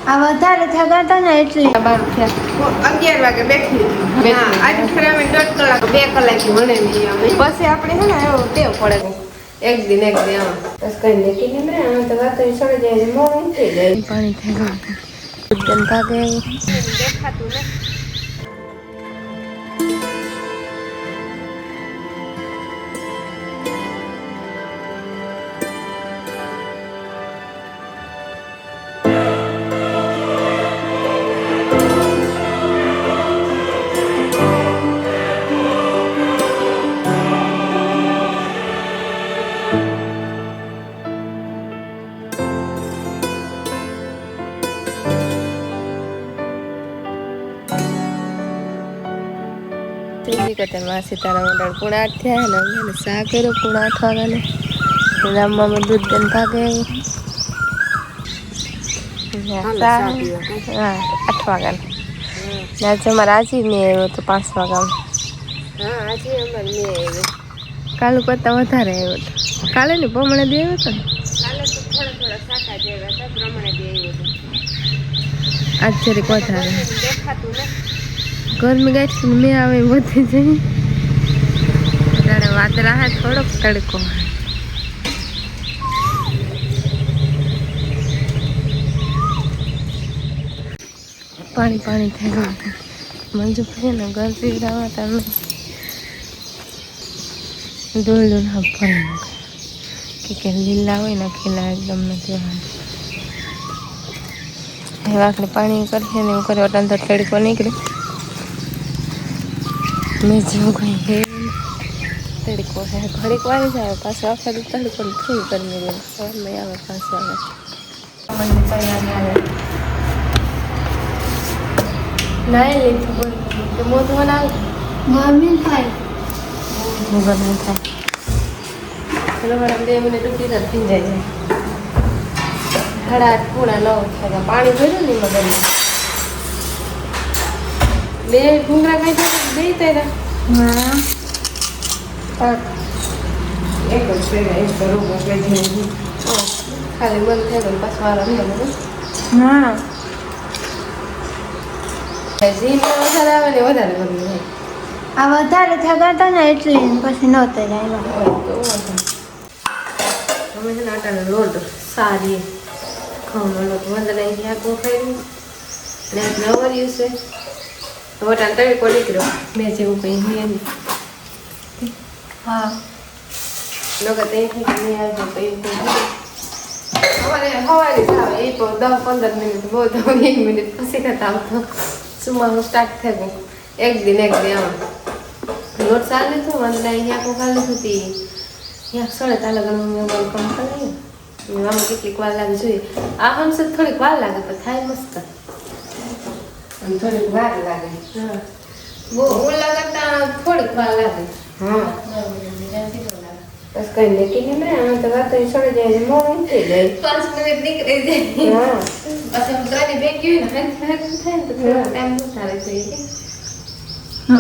આ વધારે થતા હતા ને એટલે 11 વાગે બેઠી. આજે ખરા અમે 1.5 કલાક 2 કલાકથી ભણેલી અમે. પછી આપણે છે ને એવું ટેવ પડે એક દિન આમાં બસ કઈ લેકી નહીં રે આમ તો વાતો સડી જાય મોં થઈ જાય. પાણી થઈ ગયું જનતા કે દેખાતું ને માં સીતારામ પૂણા 8 થયા ને અમે શા કર્યો પૂણા 8 વાગ્યાને રામમાં દૂધ દઈને ભાગે હા 8 વાગ્યાને આજે અમારે આજે મેં આવ્યો તો 5 વાગ્યામાં. હા આજે અમારે મેં આવ્યો કાલે કરતાં વધારે આવ્યો હતો. કાલે ને પ્રમાણે દે આવ્યો હતો ને કાલે તો થોડા સાકા જેવા હતા પ્રમાણે દે આવ્યો હતો. આજ જરીક વધારે દેખાતું ને ગરમી ગાંઠી મેં આવે વધી જઈ ત્યારે વાત રાહે થોડોક તડકો પાણી પાણી થઈ ગયું મંજુ ફરી ને ઘર પીવડાવવા તમે ડોલ ડોલ ફરી કે લીલા હોય ને ખીલા એકદમ નથી વાકડે પાણી કરશે ને એવું કરે એટલે અંદર તડકો નીકળે મેં જેવું કઈ હે તડકો હે ઘડીક વાળી જાય પાછું આખા દી તડકો ફ્રી કરી દે સવારમાં આવે 5 વાગે મને તૈયારી આવે નાઈ લીધું બોલ તો મોઢું બનાવ ગરમી થાય ગરમી થાય ચલો મેડમ 2 મિનિટ ઉઠી થઈ જાય છે 8:30 પૂણા 9 થાય પાણી ભર્યું ને મગર બે ઘૂંઘરા કઈ થાય બે તારા હા એક જ છે એક બરોબર ખાલી બંધ થઈ ગયું પાછું આરામ નહીં હા જીમ વધારે આવે ને વધારે ગરમી થાય. આ વધારે થતા હતા ને એટલે પછી નહોતા જાય અમે છે ને આટાનો લોટ સારી ઘઉંનો લોટ વંદના શાકો ખાઈ ને નવર્યું છે વટાણ તળકો નીકળ્યો મેં જેવું કંઈ નહીં હા લોકો ત્યાંથી નહીં આવજો તો એવું કંઈ અમારે સવારે જ આવે એ તો 10-15 મિનિટ બહુ તો 1 મિનિટ પછી કરતા આવતો સુમાનું સ્ટાર્ટ થઈ ગયું એક દિન આમાં લોટ સારી લીધું વંદના શાકો ખાઈ લીધું હતી ત્યાં સળે તાલા ગણું કામ કરી આમાં કેટલીક વાર લાગે જોઈએ આ હંસ થોડીક વાર લાગે પણ થાય મસ્ત થોડીક વાર લાગે હા બહુ ઓલા કરતા થોડીક વાર લાગે હા બસ કઈ લેકી નહીં ને આમ તો વાતો સડી જાય મોં થઈ જાય 5 મિનિટ નીકળી જાય હા પછી હું ત્રણે ભેગી હોય ને થાય ને તો થોડો ટાઈમ વધારે થઈ જાય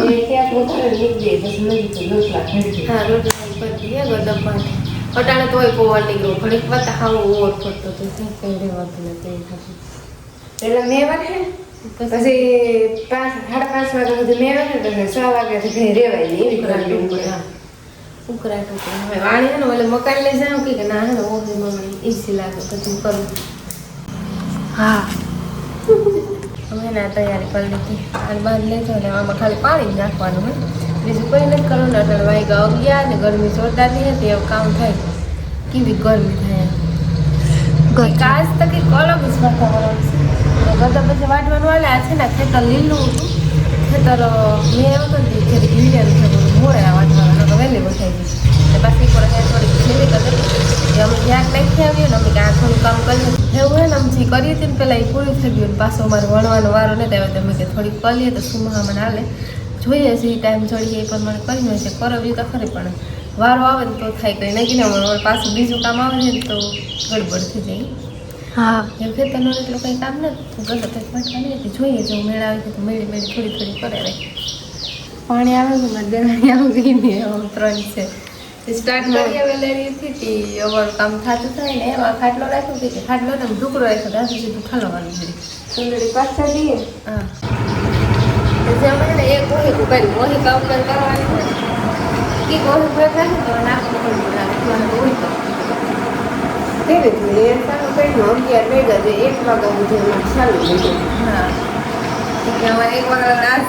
એ ક્યાં પોતાને નીકળી જાય પછી નજીક રોટલા કરી હા રોટલા કરી દે ગરમ પાણી અટાણે તોય પૌવા નીકળ્યો ઘડીક વાત હાવ ઓવર પડતો તો કઈ રહેવાતું નથી પેલા મેં વાગે પછી 5-5:30 વાગ્યા સુધી મેં વાગે તો 6 વાગ્યાથી ઘરે રેવાય નહીં એવી કરવી પડે ઉકળાટ હવે વાણી ને ઓલે મકાન લઈ જાવ કે ના હે ને ઓહી મમ્મી ઈસી લાગે પછી કરું હા અમે ના તૈયારી કરી લીધી અને બાદ લેજો ને આમાં ખાલી પાણી જ નાખવાનું હોય બીજું કોઈ નથી કરવું ને એટલે વાગ્યા 11 ને ગરમી જોરદારની હતી એવું કામ થાય કેવી ગરમી થાય કાચ તો કંઈક અલગ જ વાતાવરણ છે બધા પછી વાટવાનું વાલે આ છે ને ખેતર લીલું હતું ખેતર મેં એવું તો ખેતી વીડિયાનું મોડે આ વાટવાનું વહેલી વસાઈ ગઈ અને પાછી થોડીક ખેતી કરી અમે જ્યાં નાખી આવીએ ને અમે આ થોડું કામ કરીએ એવું હોય ને અમે જે કરીએ છીએ ને પહેલાં એ પૂરું થઈ ગયું પાછો અમારે વણવાનો વારો નથી આવ્યો તમે કે થોડીક કરીએ તો સુમામાં હાલે જોઈએ છે એ ટાઈમ ચડીએ એ પ્રમાણે કરી હોય છે કરવી તો ખરી પણ વારો આવે ને તો થાય કંઈ નહીં ને પાછું બીજું કામ આવે ને તો ગડબડ થઈ જાય હા એમ ખેતરનું એટલું કંઈ કામ નથી ગલત કંઈક વાટવાની હતી જોઈએ જો મેળ આવે તો મેળી થોડી કરે રહે પાણી આવે છે મારે દેવાની આવી ગઈ ને 3 છે સ્ટાર્ટ કરીએ વેલેરીથી તે અમારું કામ થતું થાય ને એમાં ખાટલો રાખ્યો કે ખાટલો ને ઢુકરો રાખ્યો ત્યાં સુધી ઠલવવાનું છે સુંદરી પાછા દઈએ હા જમે એક ઓહી કુકારી ઓહી કામ કરવાની હોય કે ઓહી ભેગા ને તો નાખવું પડે ઓહી તો ધીરે ધીરે ચાલુ કરીને 11 ભેગા છે 1 વાગ્યા સુધી ચાલુ થઈ હા જાય એક વાગ્યા આજ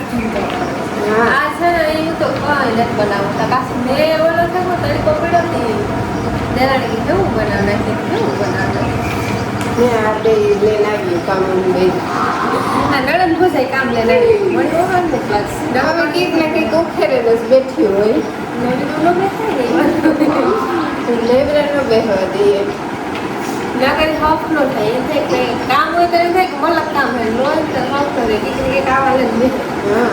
આ છે ને એ તો કઈ નથી બનાવતા કાશી મેં ઓલો થયો તરીકો પડ્યો ને દેરાણી કેવું બનાવે કેવું બનાવે મેં આપણે લઈને આવ્યું કામ હા નડન ખોસાઈ કામ લઈને આવ્યું મને ઓહર ને ક્લાસ હવે કંઈક ને કંઈક ઉખેરે બસ બેઠી હોય નડી નો બેસાય ને લેબરા નો બેસવા દઈએ ના કરી હોફ નો થાય એમ થાય કે કામ હોય તો એમ થાય કે મલક કામ હોય લોન તો હોફ કરે કે કામ જ નહીં હા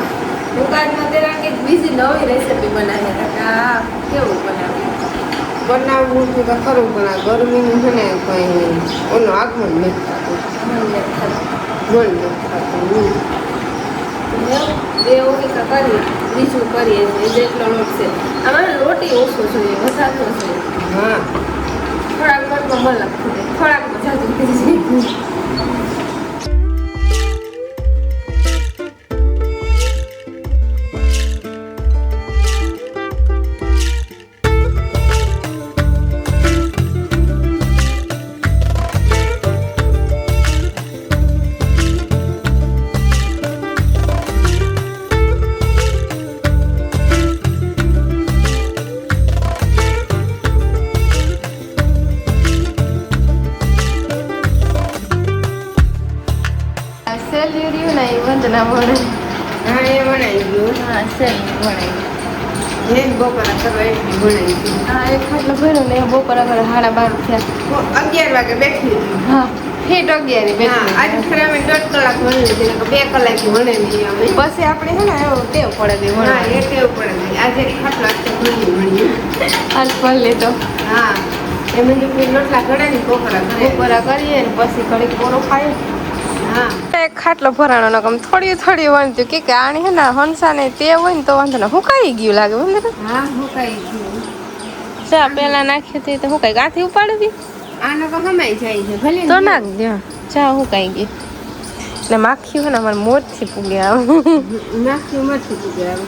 દુકાનમાં તેરા કે બીજી નવી રેસીપી બનાવી હતા આ કેવું બનાવવું તો ખરું પણ આ ગરમીનું છે ને કંઈ ઓનું આગમન નથી થતું બે ઓલી કરીએ બીજું કરીએ છીએ જેટલો લોટ છે અમારે રોટી ઓછો જોઈએ વધારતો છે હા થોડાક લોટમાં મલક થોડાકમાં જાજુ થઈ જાય વંદના મળે હા એ બનાવી ગયું હા સેલ બનાવી એક બપોરા કરવા એટલી બનાવી ગયું હા એક ખાટલો ભર્યો ને એ બપોરા કરે 12:30 થયા 11 વાગે બેઠી હા ઠેઠ 11 બેઠી આજે ખરે અમે 1.5 કલાક ભણી લીધી 2 કલાક ભણેલી અમે પછી આપણે છે ને એવું ટેવ પડે ગઈ હા એ ટેવ પડે ગઈ આજે ખાટલો ભણી આજ ભણ લેતો હા એમ જો કોઈ લોટલા ઘડાની બપોરા કરીએ ને પછી ઘડી પોરો ખાય એક ખાટલો ભરાણો ન ગમ થોડી વણતું કે આણી હે ને હંસા ને તે હોય ને તો વાંધો ને હુકાઈ ગયું લાગે હા હુકાઈ ગયું ચા પેલા નાખી હતી તો હુકાઈ ગાથી ઉપાડવી આને તો હમાઈ જાય છે ભલે તો નાખ દે ચા હુકાઈ ગઈ ને માખી હે ને અમાર મોરથી પૂગ્યા માખી મોરથી પૂગ્યા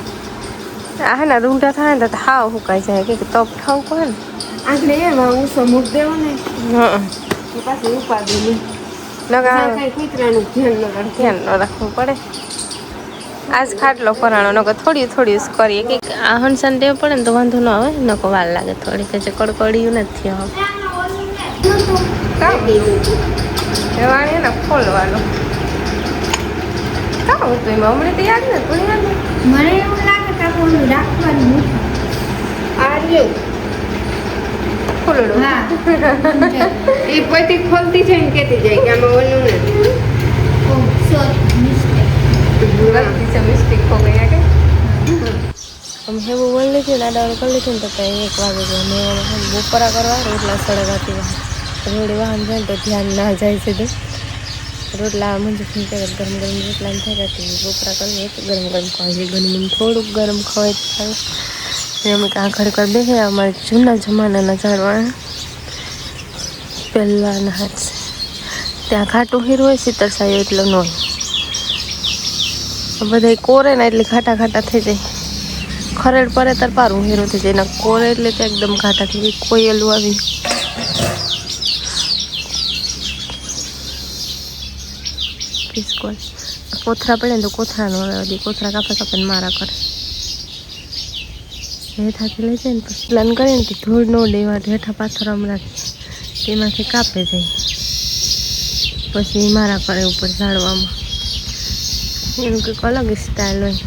આ હે ને રૂંઢા થાય ને તો હાવ હુકાઈ જાય કે તપ ઠાવ કહે ને આટલે એમાં ઉસો મૂક દેવો ને હા તો પાછી ઉપાડી લે ધ્યાન ન રાખવું પડે આજ ખાટલો ફરાણો નકો થોડી કરીએ કે આ હંસાને ટેવ પડે ને તો વાંધો ન આવે નકો વાર લાગે થોડી કે જે કડકડિયું નથી હવે ને ખોલવાનો કામ હતું એમાં હમણાં તો યાદ નથી મને એવું લાગે કે રાખવાનું આ રહ્યું એ પછી ખોલતી છે ને કેતી જાય કે આમાં ઓલું નથી મિસ્ટેક હો ગયા કે અમે હેવું વળી લીધી ને આડાવડું કરી લીધું ને તો કંઈ 1 વાગે ગયો મેં બપોરા કરવા રોટલા સળગાતી રોડી વાહન જાય તો ધ્યાન ના જાય સીધું રોટલા મંજુ ગરમ રોટલા થાય બપોરા કરી ગરમ ખાવી ગરમ થોડુંક ગરમ ખવાય થાય અમે કાં ખરેખર દેખે અમારે જૂના જમાનાના ઝાડવા પહેલાંના હાથ ત્યાં ખાટું હીરું હોય શીતળ સાયો એટલો ન હોય બધા કોરે ને એટલે ખાટા થઈ જાય ખરેડ પડે તાર પારું હીરો થઈ જાય એના કોરે એટલે તો એકદમ ખાટા થઈ જાય કોયલું આવી કોથરા પડે ને તો કોથરા નો કોથરા કાપે ને મારા કરે હેઠાથી લઈ જાય ને પછી પ્લાન કરે ને ધૂળ ન દેવા હેઠા પાથર આમ રાખીએ તેમાંથી કાપે જાય પછી મારા કરે ઉપર ઝાડવામાં એનું કંઈક અલગ સ્ટાઇલ હોય